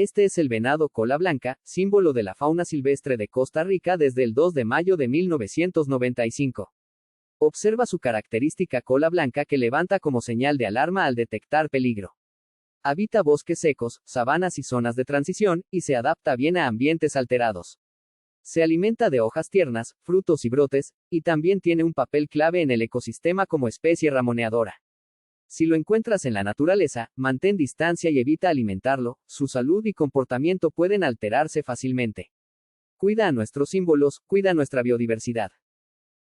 Este es el venado cola blanca, símbolo de la fauna silvestre de Costa Rica desde el 2 de mayo de 1995. Observa su característica cola blanca que levanta como señal de alarma al detectar peligro. Habita bosques secos, sabanas y zonas de transición, y se adapta bien a ambientes alterados. Se alimenta de hojas tiernas, frutos y brotes, y también tiene un papel clave en el ecosistema como especie ramoneadora. Si lo encuentras en la naturaleza, mantén distancia y evita alimentarlo, su salud y comportamiento pueden alterarse fácilmente. Cuida a nuestros símbolos, cuida nuestra biodiversidad.